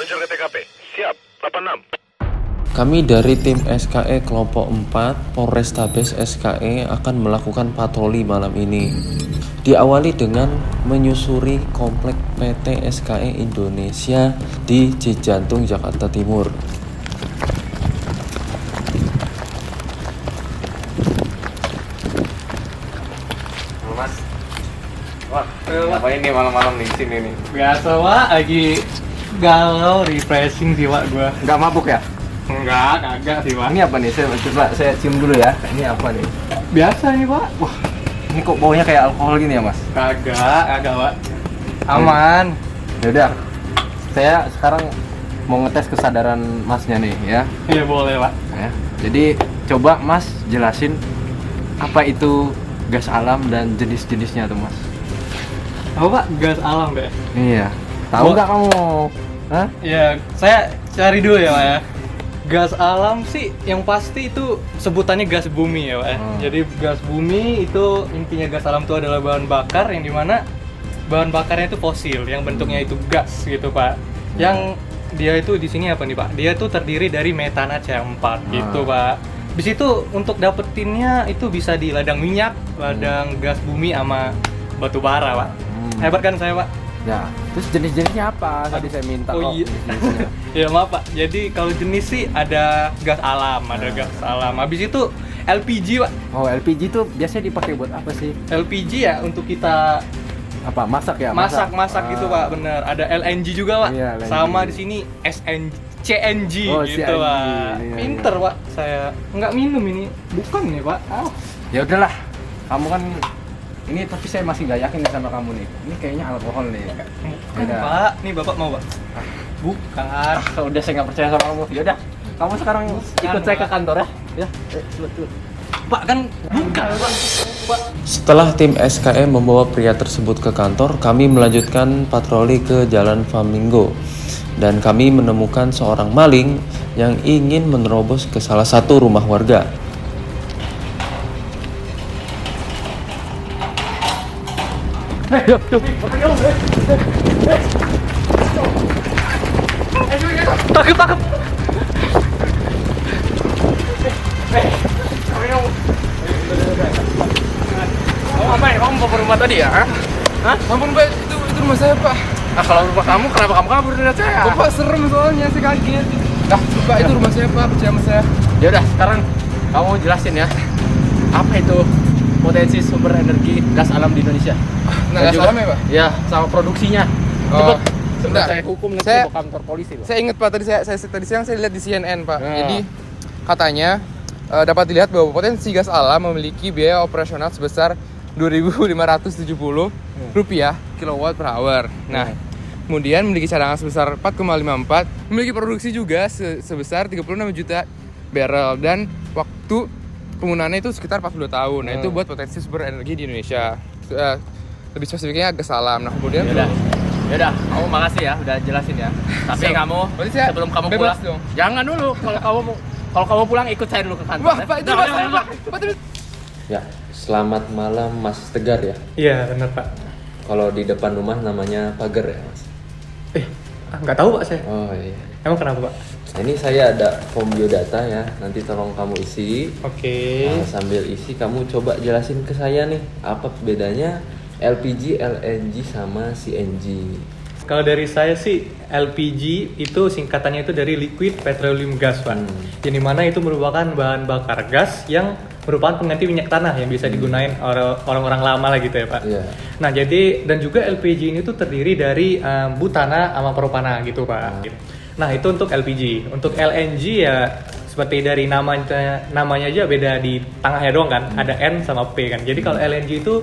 Meluncur ke TKP. Siap, 86. Kami dari tim SKE Kelompok 4 Polrestabes SKE akan melakukan patroli malam ini. Diawali dengan menyusuri komplek PT SKE Indonesia di Cijantung, Jakarta Timur. Mas, wah, ngapain nih malam-malam di sini nih? Biasa, Wak, lagi galau, refreshing sih, Wak, gua. Nggak mabuk ya? Kagak sih, Wak. Ini apa nih? Saya cium dulu ya. Ini apa nih? Biasa nih, Wak. Wah, ini kok baunya kayak alkohol gini ya, Mas? Kagak, Wak. Aman. Ya udah, saya sekarang mau ngetes kesadaran Masnya nih ya. Iya, boleh, Wak. Ya. Jadi coba Mas jelasin apa itu gas alam dan jenis-jenisnya tuh, Mas. Apa, Pak? Gas alam, Pak? Iya. Tahu nggak kamu? Hah? Ya, saya cari dulu ya, Pak ya. Gas alam sih yang pasti itu sebutannya gas bumi ya, Pak ya. Jadi gas bumi itu intinya gas alam itu adalah bahan bakar yang dimana bahan bakarnya itu fosil, yang bentuknya itu gas gitu, Pak. Yang dia itu di sini apa nih, Pak? Dia tuh terdiri dari metana C4 gitu, Pak. Di situ untuk dapetinnya itu bisa di ladang minyak, ladang gas bumi sama batu bara, Pak. Hebat kan saya, Pak? Ya. Terus jenis-jenisnya apa? Tadi saya minta. Oh iya. jenis-jenisnya. Ya maaf, Pak. Jadi kalau jenis sih ada gas alam, ada gas alam. Habis itu LPG, Pak. Oh, LPG tuh biasanya dipakai buat apa sih? LPG ya untuk kita Apa? Masak ya? masak gitu, Pak. Bener. Ada LNG juga, Pak. Iya, LNG. Sama di sini SNG, CNG Oh, gitu, CNG. Pak. Iya, Pinter, Pak. Saya nggak minum ini. Bukan nih, Pak. Ya udahlah. Kamu kan ini tapi saya masih nggak yakin nih sama kamu nih. Ini kayaknya alkohol nih. Bukan, Yaudah. Pak. Nih Bapak mau, Pak? Bukan. Udah saya nggak percaya sama kamu. Ya udah. Kamu sekarang ikut saya ke kantor ya. Ya. Pak kan bukan, Pak. Setelah tim SKE membawa pria tersebut ke kantor, kami melanjutkan patroli ke Jalan Flamingo. Dan kami menemukan seorang maling yang ingin menerobos ke salah satu rumah warga. Tangkap. Kamu ngapain? Kamu mau ke rumah tadi ya? Hah? Ampun Pak, itu rumah saya Pak. Nah, kalau rumah kamu kenapa kamu kabur dari saya? Bapak serem soalnya, saya kaget. Dah, Pak, itu rumah saya Pak, percaya sama saya. ya udah sekarang kamu jelasin ya. Apa itu potensi sumber energi gas alam di Indonesia? Nah, Dan gas juga- alam ya Pak? Ya, sama produksinya. Oh, Cepet. sebentar. Saya hukum nanti Saya- bawa kantor polisi loh. Saya ingat Pak, tadi siang saya lihat di CNN Pak. Nah. Jadi katanya dapat dilihat bahwa potensi gas alam memiliki biaya operasional sebesar 2.570 rupiah kilowatt per hour. Nah, kemudian memiliki cadangan sebesar 4,54, memiliki produksi juga sebesar 36 juta barrel dan waktu penggunaannya itu sekitar 42 tahun. Nah, itu buat potensi sumber energi di Indonesia. Lebih spesifiknya gas alam. Nah, kemudian Yaudah, kamu makasih ya udah jelasin ya. Tapi Siap. kamu Berarti saya sebelum kamu bebas pulang, dong? jangan dulu. Kalau kamu pulang ikut saya dulu ke kantor. Wah, ya. Pak, itu Jangan, rumah saya jangan, Pak. Pak, terus. Ya, selamat malam Mas Tegar ya. Iya, benar, Pak. Kalau di depan rumah namanya pagar ya, Mas. Nggak tahu, Pak, saya. Oh iya. Emang kenapa, Pak? Nah, ini saya ada form biodata ya. Nanti tolong kamu isi. Oke. Nah, sambil isi kamu coba jelasin ke saya nih, apa bedanya LPG, LNG sama CNG. Kalau dari saya sih LPG itu singkatannya itu dari liquid petroleum gas, Pak. Yang dimana itu merupakan bahan bakar gas yang merupakan pengganti minyak tanah yang bisa digunain orang-orang lama lah gitu ya, Pak. Iya. Nah, jadi dan juga LPG ini tuh terdiri dari butana sama propana gitu, Pak. Nah, itu untuk LPG. Untuk LNG ya seperti dari namanya aja beda di tengahnya doang kan. Ada N sama P kan. Jadi kalau LNG itu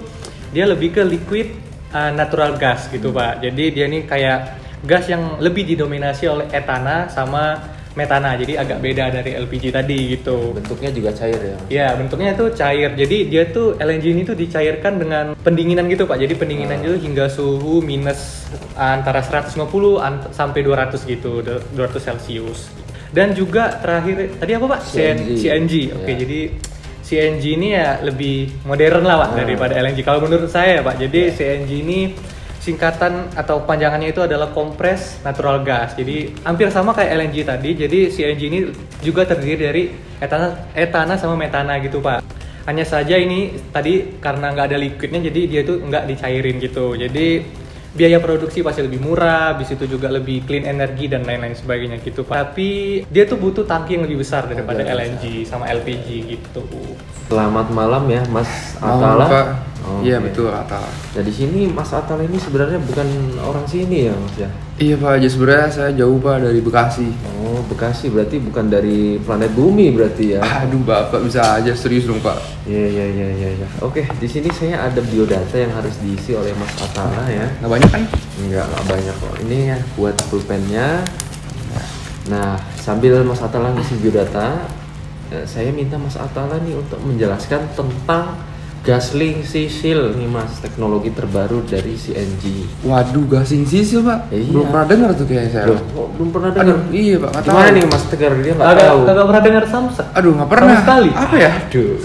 dia lebih ke liquid natural gas gitu, Pak. Jadi dia ini kayak gas yang lebih didominasi oleh etana sama metana. Jadi agak beda dari LPG tadi gitu. Bentuknya juga cair ya. Ya, bentuknya itu cair. Jadi dia tuh LNG ini tuh dicairkan dengan pendinginan gitu, Pak. Jadi pendinginan itu hingga suhu minus antara 150 sampai 200 gitu, 200 Celcius. Dan juga terakhir tadi apa, Pak? CNG. CNG. Oke, Ya. jadi CNG ini ya lebih modern lah, Pak, daripada LNG. Kalau menurut saya, Pak. Jadi CNG ini singkatan atau panjangannya itu adalah compressed natural gas. Jadi hampir sama kayak LNG tadi. Jadi CNG ini juga terdiri dari etana sama metana gitu Pak. Hanya saja ini tadi karena nggak ada liquidnya, jadi dia tuh nggak dicairin gitu. Jadi biaya produksi pasti lebih murah, habis itu juga lebih clean energi dan lain-lain sebagainya gitu Pak. Tapi dia tuh butuh tangki yang lebih besar daripada LNG sama LPG gitu. Selamat malam ya Mas Malam, Atala. Pak. Oke. Iya betul Atala. Nah di sini Mas Atala ini sebenarnya bukan orang sini ya Mas ya? Iya Pak, aja sebenarnya saya jauh Pak dari Bekasi. Oh Bekasi, berarti bukan dari planet bumi berarti ya? Aduh Bapak bisa aja serius dong Pak. Iya. Oke, di sini saya ada biodata yang harus diisi oleh Mas Atala ya. Nggak banyak kan? Enggak banyak kok. Ini ya buat pulpennya. Nah, sambil Mas Atala ngisi biodata, saya minta Mas Atala nih untuk menjelaskan tentang Gasling Sisil nih Mas, teknologi terbaru dari CNG. Waduh, gasing sisil Pak. Iya. Belum pernah dengar tuh kayaknya saya. Loh, kok belum pernah dengar? Aduh, iya Pak, nggak Gimana tahu. nih Mas Tegar, dia nggak Kagak tahu. pernah dengar Samsat. Aduh, nggak pernah. Sama sekali. Apa ya? Aduh.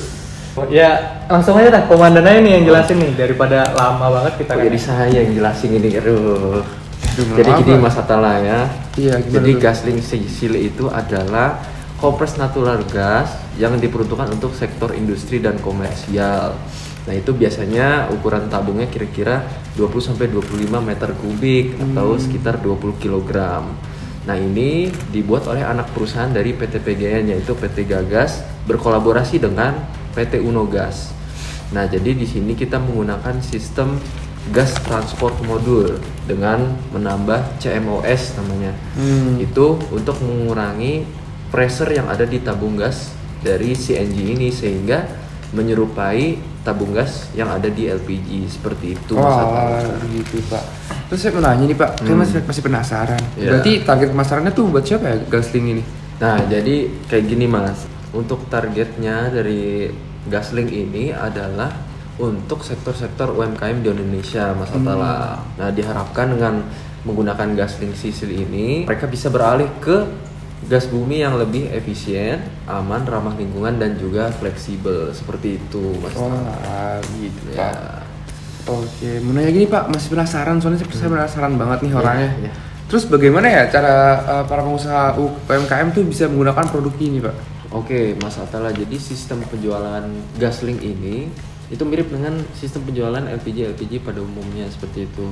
Ya langsung aja dah komandan aja nih yang jelasin nih daripada lama banget kita Kok jadi saya yang jelasin ini, aduh. Aduh, Jadi maaf, gini Pak. Mas Atala ya. Iya, gimana Jadi tuh? Gasling Sisil itu adalah compressed natural gas yang diperuntukkan untuk sektor industri dan komersial. Nah itu biasanya ukuran tabungnya kira-kira 20-25 meter kubik atau sekitar 20 kg. Nah ini dibuat oleh anak perusahaan dari PT PGN yaitu PT Gagas berkolaborasi dengan PT Unogas. Nah jadi di sini kita menggunakan sistem gas transport modul dengan menambah CMOS namanya. Itu untuk mengurangi pressure yang ada di tabung gas dari CNG ini sehingga menyerupai tabung gas yang ada di LPG seperti itu Mas Atala. gitu Pak. Terus saya mau nanya nih Pak, kan masih penasaran. Iya. Berarti target pemasarannya tuh buat siapa ya Gasling ini? Nah, jadi kayak gini Mas. Untuk targetnya dari Gasling ini adalah untuk sektor-sektor UMKM di Indonesia Mas Atala. Nah, diharapkan dengan menggunakan Gasling Sisil ini mereka bisa beralih ke gas bumi yang lebih efisien, aman, ramah lingkungan dan juga fleksibel seperti itu Mas Atala. Wah, gitu Ya. Pak. Oke, mau nanya gini Pak, masih penasaran soalnya saya penasaran banget nih orangnya. Ya. Terus bagaimana ya cara para pengusaha UMKM tuh bisa menggunakan produk ini Pak? Oke, Mas Atala. Jadi sistem penjualan Gasling ini itu mirip dengan sistem penjualan LPG pada umumnya seperti itu.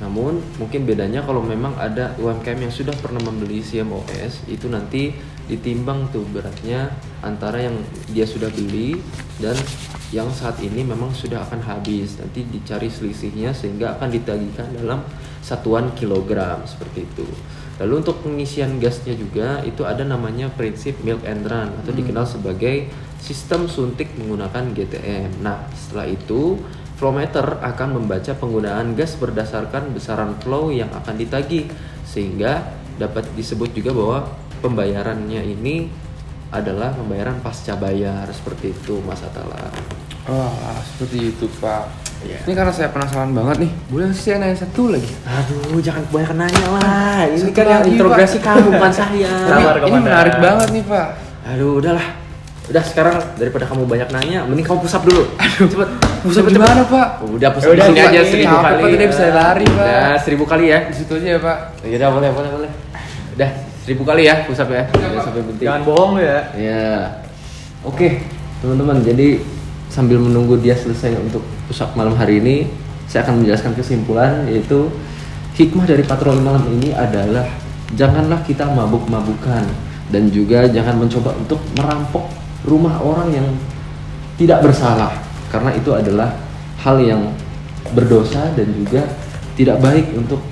Namun mungkin bedanya kalau memang ada UMKM yang sudah pernah membeli CMOS itu nanti ditimbang tuh beratnya antara yang dia sudah beli dan yang saat ini memang sudah akan habis. Nanti dicari selisihnya sehingga akan ditagihkan dalam satuan kilogram seperti itu. Lalu untuk pengisian gasnya juga itu ada namanya prinsip milk and run atau dikenal sebagai sistem suntik menggunakan GTM. Nah, setelah itu flowmeter akan membaca penggunaan gas berdasarkan besaran flow yang akan ditagih sehingga dapat disebut juga bahwa pembayarannya ini adalah pembayaran pasca bayar seperti itu Mas Atala. Wah, seperti itu Pak. Iya. Ini karena saya penasaran banget nih, boleh saya nanya satu lagi? Aduh, jangan kebanyakan nanya lah. Ini Satu kan yang lagi, interogasi kamu bukan saya. Sabar, Ini Komandan. menarik banget nih Pak. Aduh, udahlah. Udah sekarang daripada kamu banyak nanya, mending kamu push up dulu. Cepet. Pusat gimana Pak? Udah push up Udah, di sini aja Pak. 1000 Capek, kali. Pak, tadi bisa lari, Pak. Udah 1000 kali ya. Di situ aja ya Pak. Ya udah boleh. Udah 1000 kali ya push up ya. Udah sampai berhenti. Jangan bohong lu ya. Ya. Oke, teman-teman. Jadi sambil menunggu dia selesai untuk push up malam hari ini, saya akan menjelaskan kesimpulan yaitu hikmah dari patroli malam ini adalah janganlah kita mabuk-mabukan dan juga jangan mencoba untuk merampok rumah orang yang tidak bersalah karena itu adalah hal yang berdosa dan juga tidak baik untuk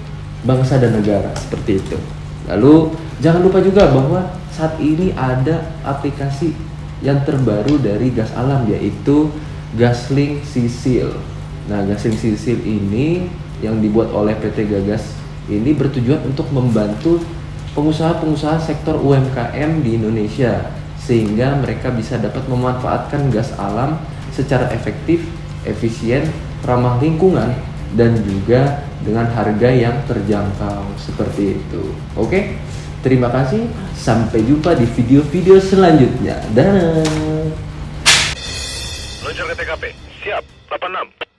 bangsa dan negara seperti itu. Lalu jangan lupa juga bahwa saat ini ada aplikasi yang terbaru dari gas alam yaitu Gasling Sisil. Nah, Gasling Sisil ini yang dibuat oleh PT Gagas ini bertujuan untuk membantu pengusaha-pengusaha sektor UMKM di Indonesia sehingga mereka bisa dapat memanfaatkan gas alam secara efektif, efisien, ramah lingkungan dan juga dengan harga yang terjangkau seperti itu. Oke, terima kasih. Sampai jumpa di video-video selanjutnya. Dah. Luncur ke TKP. Siap. 86.